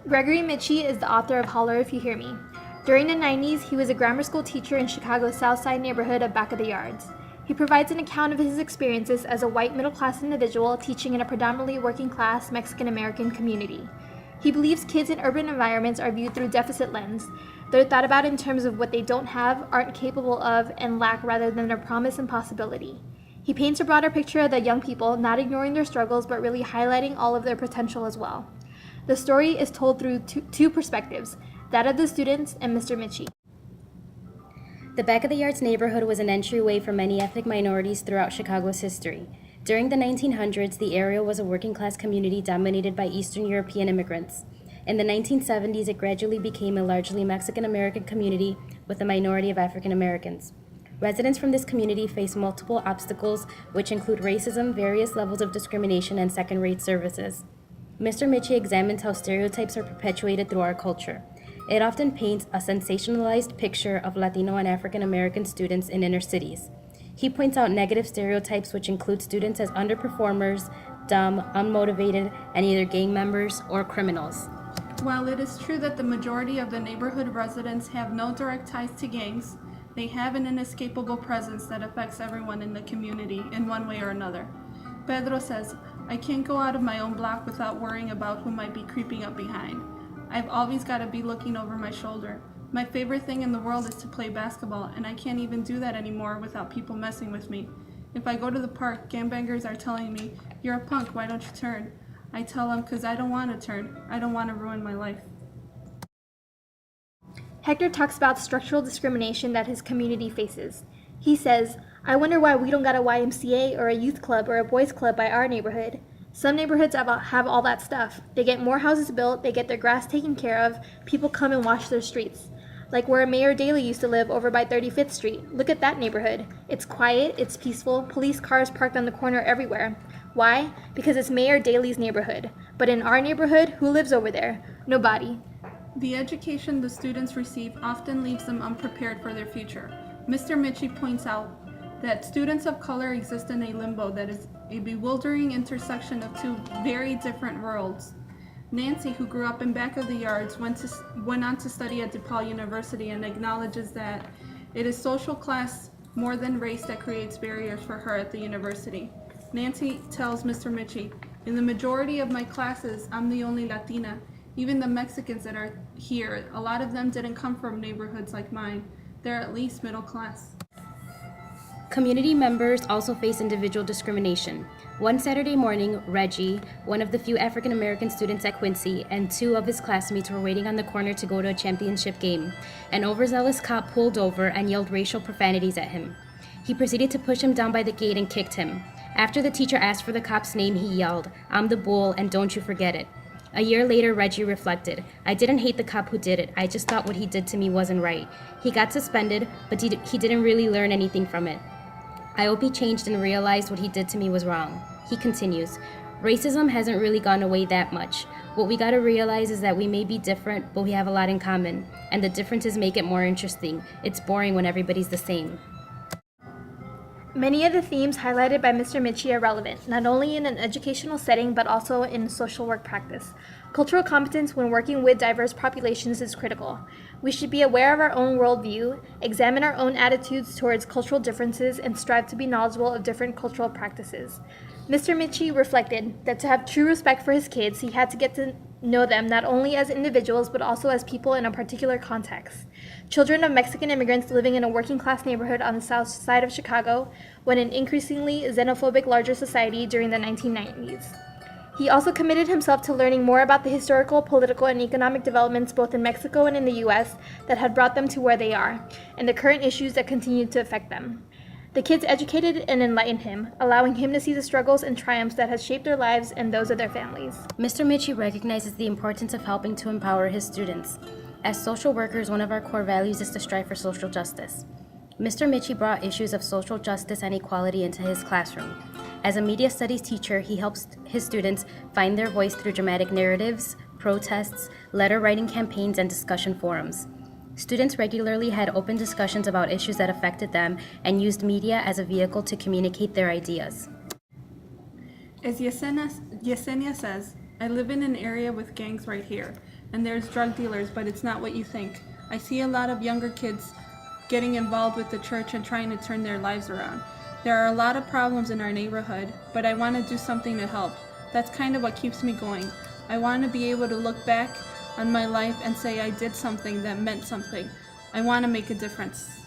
Gregory Mitchie is the author of Holler If You Hear Me. During the 90s, he was a grammar school teacher in Chicago's South Side neighborhood of Back of the Yards. He provides an account of his experiences as a white middle-class individual teaching in a predominantly working-class Mexican-American community. He believes kids in urban environments are viewed through a deficit lens. They're thought about in terms of what they don't have, aren't capable of, and lack rather than their promise and possibility. He paints a broader picture of the young people, not ignoring their struggles, but really highlighting all of their potential as well. The story is told through two perspectives, that of the students and Mr. Mitchie. The Back of the Yards neighborhood was an entryway for many ethnic minorities throughout Chicago's history. During the 1900s, the area was a working-class community dominated by Eastern European immigrants. In the 1970s, it gradually became a largely Mexican-American community with a minority of African Americans. Residents from this community face multiple obstacles, which include racism, various levels of discrimination, and second-rate services. Mr. Mitchie examines how stereotypes are perpetuated through our culture. It often paints a sensationalized picture of Latino and African American students in inner cities. He points out negative stereotypes, which include students as underperformers, dumb, unmotivated, and either gang members or criminals. While it is true that the majority of the neighborhood residents have no direct ties to gangs, they have an inescapable presence that affects everyone in the community in one way or another. Pedro says, "I can't go out of my own block without worrying about who might be creeping up behind. I've always got to be looking over my shoulder. My favorite thing in the world is to play basketball, and I can't even do that anymore without people messing with me. If I go to the park, gangbangers are telling me, 'You're a punk, why don't you turn?' I tell them, 'Cause I don't want to turn. I don't want to ruin my life.'" Hector talks about structural discrimination that his community faces. He says, "I wonder why we don't got a YMCA or a youth club or a boys club by our neighborhood. Some neighborhoods have all that stuff. They get more houses built, they get their grass taken care of, people come and wash their streets. Like where Mayor Daley used to live over by 35th Street. Look at that neighborhood. It's quiet, it's peaceful, police cars parked on the corner everywhere. Why? Because it's Mayor Daley's neighborhood. But in our neighborhood, who lives over there? Nobody." The education the students receive often leaves them unprepared for their future. Mr. Mitchie points out that students of color exist in a limbo that is a bewildering intersection of two very different worlds. Nancy, who grew up in Back of the Yards, went on to study at DePaul University and acknowledges that it is social class more than race that creates barriers for her at the university. Nancy tells Mr. Mitchie, "In the majority of my classes, I'm the only Latina. Even the Mexicans that are here, a lot of them didn't come from neighborhoods like mine. They're at least middle class." Community members also face individual discrimination. One Saturday morning, Reggie, one of the few African American students at Quincy, and two of his classmates were waiting on the corner to go to a championship game. An overzealous cop pulled over and yelled racial profanities at him. He proceeded to push him down by the gate and kicked him. After the teacher asked for the cop's name, he yelled, "I'm the bull, and don't you forget it." A year later, Reggie reflected, "I didn't hate the cop who did it. I just thought what he did to me wasn't right. He got suspended, but he didn't really learn anything from it. I hope he changed and realized what he did to me was wrong." He continues, "Racism hasn't really gone away that much. What we gotta realize is that we may be different, but we have a lot in common. And the differences make it more interesting. It's boring when everybody's the same." Many of the themes highlighted by Mr. Mitchie are relevant, not only in an educational setting, but also in social work practice. Cultural competence when working with diverse populations is critical. We should be aware of our own worldview, examine our own attitudes towards cultural differences, and strive to be knowledgeable of different cultural practices. Mr. Mitchie reflected that to have true respect for his kids, he had to get to know them not only as individuals, but also as people in a particular context. Children of Mexican immigrants living in a working-class neighborhood on the south side of Chicago, when an increasingly xenophobic larger society during the 1990s. He also committed himself to learning more about the historical, political, and economic developments both in Mexico and in the U.S. that had brought them to where they are, and the current issues that continue to affect them. The kids educated and enlightened him, allowing him to see the struggles and triumphs that has shaped their lives and those of their families. Mr. Mitchie recognizes the importance of helping to empower his students. As social workers, one of our core values is to strive for social justice. Mr. Mitchie brought issues of social justice and equality into his classroom. As a media studies teacher, he helps his students find their voice through dramatic narratives, protests, letter writing campaigns, and discussion forums. Students regularly had open discussions about issues that affected them and used media as a vehicle to communicate their ideas. As Yesenia says, "I live in an area with gangs right here. and there's drug dealers, but it's not what you think. I see a lot of younger kids getting involved with the church and trying to turn their lives around. There are a lot of problems in our neighborhood, but I want to do something to help. That's kind of what keeps me going. I want to be able to look back on my life and say I did something that meant something. I want to make a difference.